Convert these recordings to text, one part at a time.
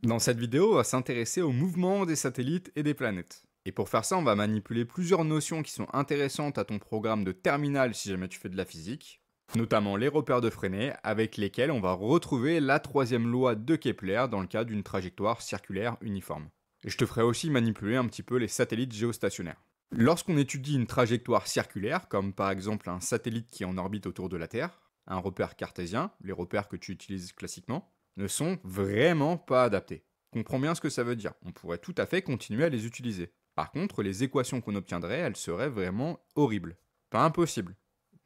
Dans cette vidéo, on va s'intéresser au mouvement des satellites et des planètes. Et pour faire ça, on va manipuler plusieurs notions qui sont intéressantes à ton programme de terminale si jamais tu fais de la physique, notamment les repères de Freinet, avec lesquels on va retrouver la troisième loi de Kepler dans le cas d'une trajectoire circulaire uniforme. Et je te ferai aussi manipuler un petit peu les satellites géostationnaires. Lorsqu'on étudie une trajectoire circulaire, comme par exemple un satellite qui est en orbite autour de la Terre, un repère cartésien, les repères que tu utilises classiquement, ne sont vraiment pas adaptés. Comprends bien ce que ça veut dire, on pourrait tout à fait continuer à les utiliser. Par contre, les équations qu'on obtiendrait, elles seraient vraiment horribles. Pas impossible,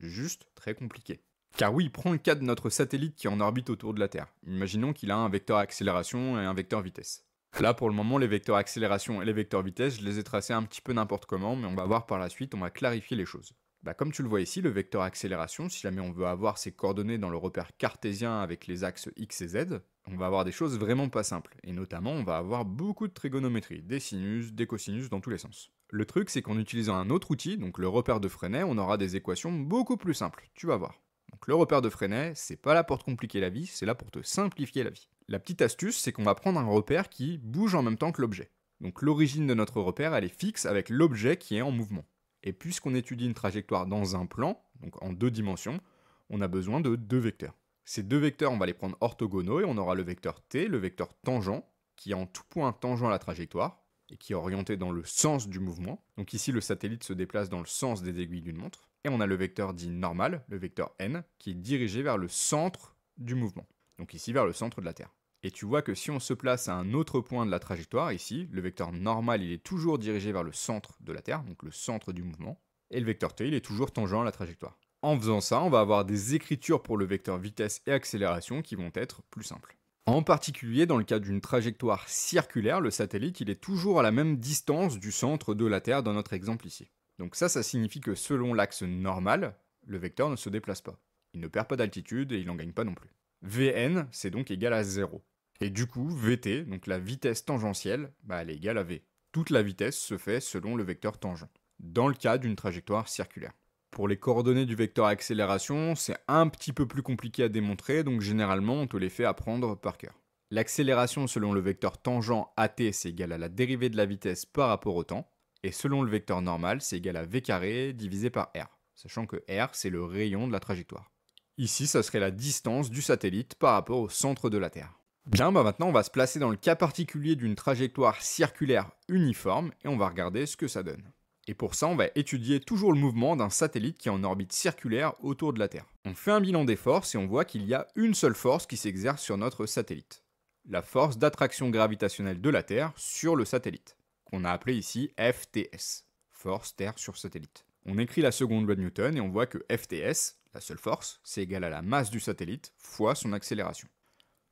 juste très compliqué. Car oui, prends le cas de notre satellite qui est en orbite autour de la Terre. Imaginons qu'il a un vecteur accélération et un vecteur vitesse. Là, pour le moment, les vecteurs accélération et les vecteurs vitesse, je les ai tracés un petit peu n'importe comment, mais on va voir par la suite, on va clarifier les choses. Comme tu le vois ici, le vecteur accélération, si jamais on veut avoir ses coordonnées dans le repère cartésien avec les axes x et z, on va avoir des choses vraiment pas simples. Et notamment, on va avoir beaucoup de trigonométrie, des sinus, des cosinus dans tous les sens. Le truc, c'est qu'en utilisant un autre outil, donc le repère de Freinet, on aura des équations beaucoup plus simples, tu vas voir. Donc le repère de Freinet, c'est pas là pour te compliquer la vie, c'est là pour te simplifier la vie. La petite astuce, c'est qu'on va prendre un repère qui bouge en même temps que l'objet. Donc l'origine de notre repère, elle est fixe avec l'objet qui est en mouvement. Et puisqu'on étudie une trajectoire dans un plan, donc en deux dimensions, on a besoin de deux vecteurs. Ces deux vecteurs, on va les prendre orthogonaux et on aura le vecteur t, le vecteur tangent, qui est en tout point tangent à la trajectoire et qui est orienté dans le sens du mouvement. Donc ici, le satellite se déplace dans le sens des aiguilles d'une montre. Et on a le vecteur dit normal, le vecteur n, qui est dirigé vers le centre du mouvement. Donc ici, vers le centre de la Terre. Et tu vois que si on se place à un autre point de la trajectoire, ici, le vecteur normal, il est toujours dirigé vers le centre de la Terre, donc le centre du mouvement, et le vecteur t, il est toujours tangent à la trajectoire. En faisant ça, on va avoir des écritures pour le vecteur vitesse et accélération qui vont être plus simples. En particulier, dans le cas d'une trajectoire circulaire, le satellite, il est toujours à la même distance du centre de la Terre dans notre exemple ici. Donc ça signifie que selon l'axe normal, le vecteur ne se déplace pas. Il ne perd pas d'altitude et il n'en gagne pas non plus. Vn, c'est donc égal à 0. Et du coup, Vt, donc la vitesse tangentielle, elle est égale à V. Toute la vitesse se fait selon le vecteur tangent, dans le cas d'une trajectoire circulaire. Pour les coordonnées du vecteur accélération, c'est un petit peu plus compliqué à démontrer, donc généralement on te les fait apprendre par cœur. L'accélération selon le vecteur tangent at, c'est égal à la dérivée de la vitesse par rapport au temps, et selon le vecteur normal, c'est égal à v carré divisé par r, sachant que r, c'est le rayon de la trajectoire. Ici, ça serait la distance du satellite par rapport au centre de la Terre. Bien, maintenant on va se placer dans le cas particulier d'une trajectoire circulaire uniforme, et on va regarder ce que ça donne. Et pour ça, on va étudier toujours le mouvement d'un satellite qui est en orbite circulaire autour de la Terre. On fait un bilan des forces et on voit qu'il y a une seule force qui s'exerce sur notre satellite. La force d'attraction gravitationnelle de la Terre sur le satellite, qu'on a appelé ici FTS, force Terre sur satellite. On écrit la seconde loi de Newton et on voit que FTS, la seule force, c'est égal à la masse du satellite fois son accélération.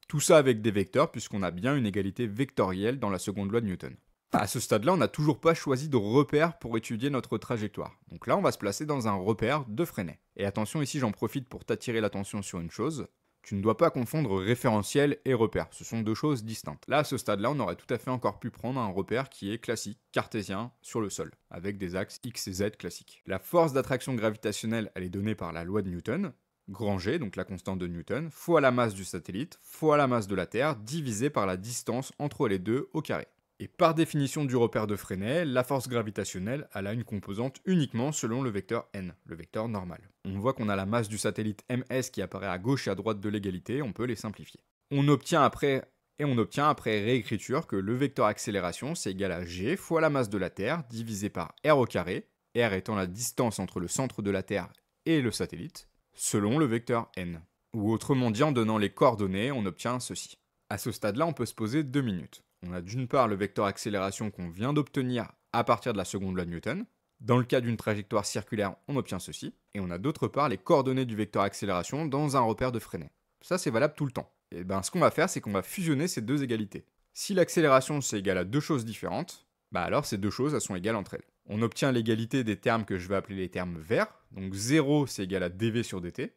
Tout ça avec des vecteurs puisqu'on a bien une égalité vectorielle dans la seconde loi de Newton. À ce stade-là, on n'a toujours pas choisi de repère pour étudier notre trajectoire. Donc là, on va se placer dans un repère de Freinet. Et attention, ici, j'en profite pour t'attirer l'attention sur une chose. Tu ne dois pas confondre référentiel et repère. Ce sont deux choses distinctes. Là, à ce stade-là, on aurait tout à fait encore pu prendre un repère qui est classique, cartésien, sur le sol, avec des axes x et z classiques. La force d'attraction gravitationnelle, elle est donnée par la loi de Newton, grand G, donc la constante de Newton, fois la masse du satellite, fois la masse de la Terre, divisé par la distance entre les deux au carré. Et par définition du repère de Freinet, la force gravitationnelle elle a une composante uniquement selon le vecteur n, le vecteur normal. On voit qu'on a la masse du satellite ms qui apparaît à gauche et à droite de l'égalité, on peut les simplifier. On obtient après réécriture que le vecteur accélération c'est égal à g fois la masse de la Terre divisé par r au carré, r étant la distance entre le centre de la Terre et le satellite, selon le vecteur n. Ou autrement dit, en donnant les coordonnées, on obtient ceci. À ce stade-là, on peut se poser 2 minutes. On a d'une part le vecteur accélération qu'on vient d'obtenir à partir de la seconde loi de Newton. Dans le cas d'une trajectoire circulaire, on obtient ceci. Et on a d'autre part les coordonnées du vecteur accélération dans un repère de Freinet. Ça, c'est valable tout le temps. Et ce qu'on va faire, c'est qu'on va fusionner ces deux égalités. Si l'accélération, c'est égal à deux choses différentes, alors ces deux choses, elles sont égales entre elles. On obtient l'égalité des termes que je vais appeler les termes verts. Donc 0, c'est égal à dv sur dt.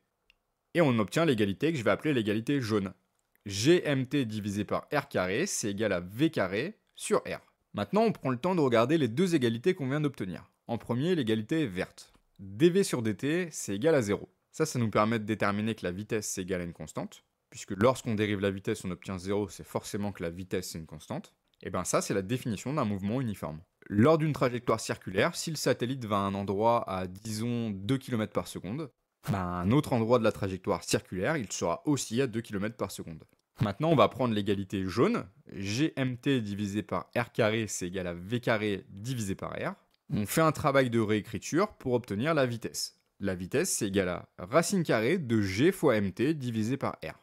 Et on obtient l'égalité que je vais appeler l'égalité jaune. GMT divisé par R carré, c'est égal à V carré sur R. Maintenant, on prend le temps de regarder les deux égalités qu'on vient d'obtenir. En premier, l'égalité verte. dv sur dt, c'est égal à 0. Ça nous permet de déterminer que la vitesse, c'est égal à une constante. puisque lorsqu'on dérive la vitesse, on obtient 0, c'est forcément que la vitesse c'est une constante. Et bien ça, c'est la définition d'un mouvement uniforme. Lors d'une trajectoire circulaire, si le satellite va à un endroit à, disons, 2 km par seconde, à un autre endroit de la trajectoire circulaire, il sera aussi à 2 km par seconde. Maintenant, on va prendre l'égalité jaune. GMT divisé par R carré, c'est égal à V carré divisé par R. On fait un travail de réécriture pour obtenir la vitesse. La vitesse, c'est égal à racine carrée de G fois MT divisé par R.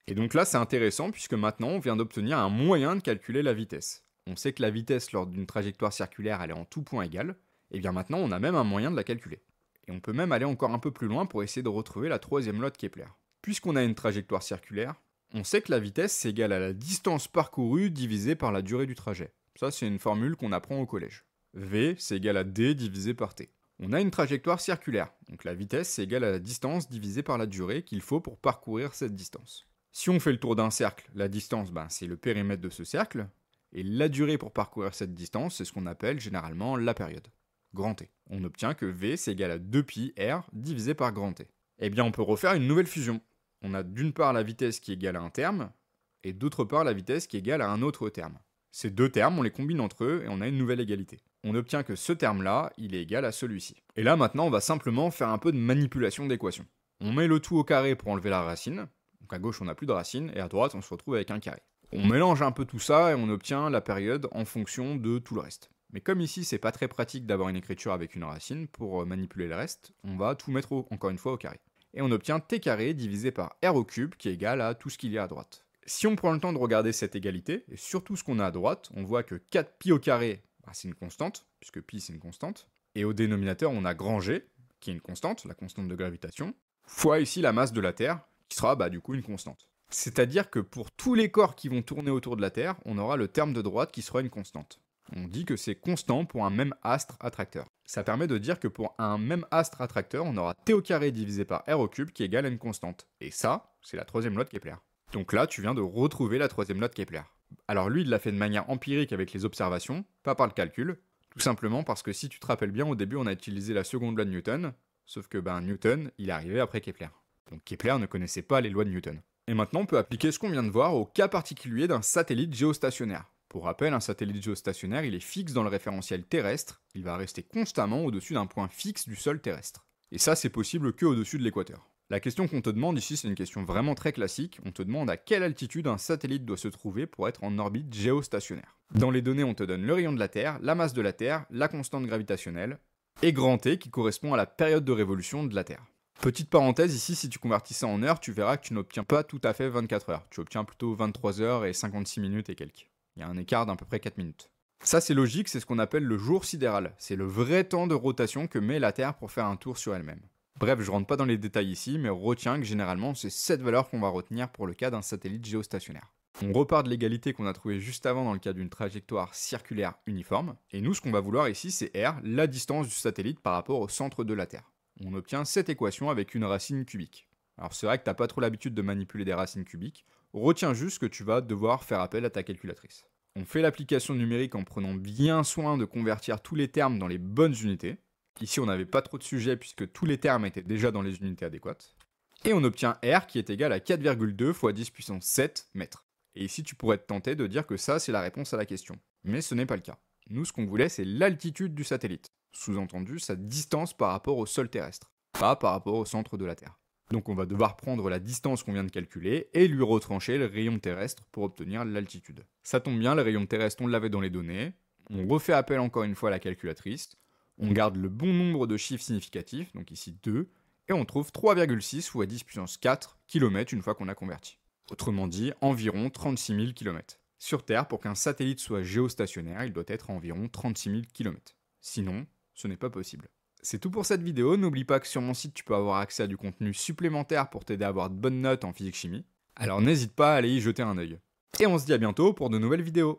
Et donc là, c'est intéressant puisque maintenant, on vient d'obtenir un moyen de calculer la vitesse. On sait que la vitesse lors d'une trajectoire circulaire, elle est en tout point égal. Et bien maintenant, on a même un moyen de la calculer. Et on peut même aller encore un peu plus loin pour essayer de retrouver la troisième loi de Kepler. Puisqu'on a une trajectoire circulaire, on sait que la vitesse, c'est égal à la distance parcourue divisée par la durée du trajet. Ça, c'est une formule qu'on apprend au collège. V, c'est égal à D divisé par T. On a une trajectoire circulaire, donc la vitesse, c'est égal à la distance divisée par la durée qu'il faut pour parcourir cette distance. Si on fait le tour d'un cercle, la distance, c'est le périmètre de ce cercle, et la durée pour parcourir cette distance, c'est ce qu'on appelle généralement la période, grand T. On obtient que V, c'est égal à 2pi R divisé par grand T. Eh bien, on peut refaire une nouvelle fusion. On a d'une part la vitesse qui est égale à un terme, et d'autre part la vitesse qui est égale à un autre terme. Ces deux termes, on les combine entre eux et on a une nouvelle égalité. On obtient que ce terme-là, il est égal à celui-ci. Et là, maintenant, on va simplement faire un peu de manipulation d'équation. On met le tout au carré pour enlever la racine. Donc à gauche, on n'a plus de racine, et à droite, on se retrouve avec un carré. On mélange un peu tout ça et on obtient la période en fonction de tout le reste. Mais comme ici, c'est pas très pratique d'avoir une écriture avec une racine pour manipuler le reste, on va tout mettre encore une fois au carré. Et on obtient t carré divisé par r au cube qui est égal à tout ce qu'il y a à droite. Si on prend le temps de regarder cette égalité, et surtout ce qu'on a à droite, on voit que 4pi au carré, c'est une constante, puisque pi c'est une constante, et au dénominateur on a grand G, qui est une constante, la constante de gravitation, fois ici la masse de la Terre, qui sera du coup une constante. C'est-à-dire que pour tous les corps qui vont tourner autour de la Terre, on aura le terme de droite qui sera une constante. On dit que c'est constant pour un même astre attracteur. Ça permet de dire que pour un même astre attracteur, on aura t au carré divisé par r au cube qui est égal à une constante. Et ça, c'est la troisième loi de Kepler. Donc là, tu viens de retrouver la troisième loi de Kepler. Alors lui, il l'a fait de manière empirique avec les observations, pas par le calcul, tout simplement parce que si tu te rappelles bien, au début, on a utilisé la seconde loi de Newton, sauf que Newton, il est arrivé après Kepler. Donc Kepler ne connaissait pas les lois de Newton. Et maintenant, on peut appliquer ce qu'on vient de voir au cas particulier d'un satellite géostationnaire. Pour rappel, un satellite géostationnaire, il est fixe dans le référentiel terrestre, il va rester constamment au-dessus d'un point fixe du sol terrestre. Et ça, c'est possible que au-dessus de l'équateur. La question qu'on te demande ici, c'est une question vraiment très classique, on te demande à quelle altitude un satellite doit se trouver pour être en orbite géostationnaire. Dans les données, on te donne le rayon de la Terre, la masse de la Terre, la constante gravitationnelle, et grand T qui correspond à la période de révolution de la Terre. Petite parenthèse ici, si tu convertis ça en heures, tu verras que tu n'obtiens pas tout à fait 24 heures, tu obtiens plutôt 23 heures et 56 minutes et quelques. Il y a un écart d'à peu près 4 minutes. Ça c'est logique, c'est ce qu'on appelle le jour sidéral. C'est le vrai temps de rotation que met la Terre pour faire un tour sur elle-même. Bref, je rentre pas dans les détails ici, mais retiens que généralement c'est cette valeur qu'on va retenir pour le cas d'un satellite géostationnaire. On repart de l'égalité qu'on a trouvée juste avant dans le cas d'une trajectoire circulaire uniforme, et nous ce qu'on va vouloir ici c'est R, la distance du satellite par rapport au centre de la Terre. On obtient cette équation avec une racine cubique. Alors c'est vrai que t'as pas trop l'habitude de manipuler des racines cubiques, retiens juste que tu vas devoir faire appel à ta calculatrice. On fait l'application numérique en prenant bien soin de convertir tous les termes dans les bonnes unités. Ici, on n'avait pas trop de sujets puisque tous les termes étaient déjà dans les unités adéquates. Et on obtient R qui est égal à 4,2 fois 10 puissance 7 mètres. Et ici, tu pourrais te tenter de dire que ça, c'est la réponse à la question. Mais ce n'est pas le cas. Nous, ce qu'on voulait, c'est l'altitude du satellite. Sous-entendu, sa distance par rapport au sol terrestre, pas par rapport au centre de la Terre. Donc on va devoir prendre la distance qu'on vient de calculer et lui retrancher le rayon terrestre pour obtenir l'altitude. Ça tombe bien, le rayon terrestre, on l'avait dans les données. On refait appel encore une fois à la calculatrice. On garde le bon nombre de chiffres significatifs, donc ici 2, et on trouve 3,6 fois 10 puissance 4 km une fois qu'on a converti. Autrement dit, environ 36 000 km. Sur Terre, pour qu'un satellite soit géostationnaire, il doit être à environ 36 000 km. Sinon, ce n'est pas possible. C'est tout pour cette vidéo, n'oublie pas que sur mon site tu peux avoir accès à du contenu supplémentaire pour t'aider à avoir de bonnes notes en physique-chimie. Alors n'hésite pas à aller y jeter un œil. Et on se dit à bientôt pour de nouvelles vidéos.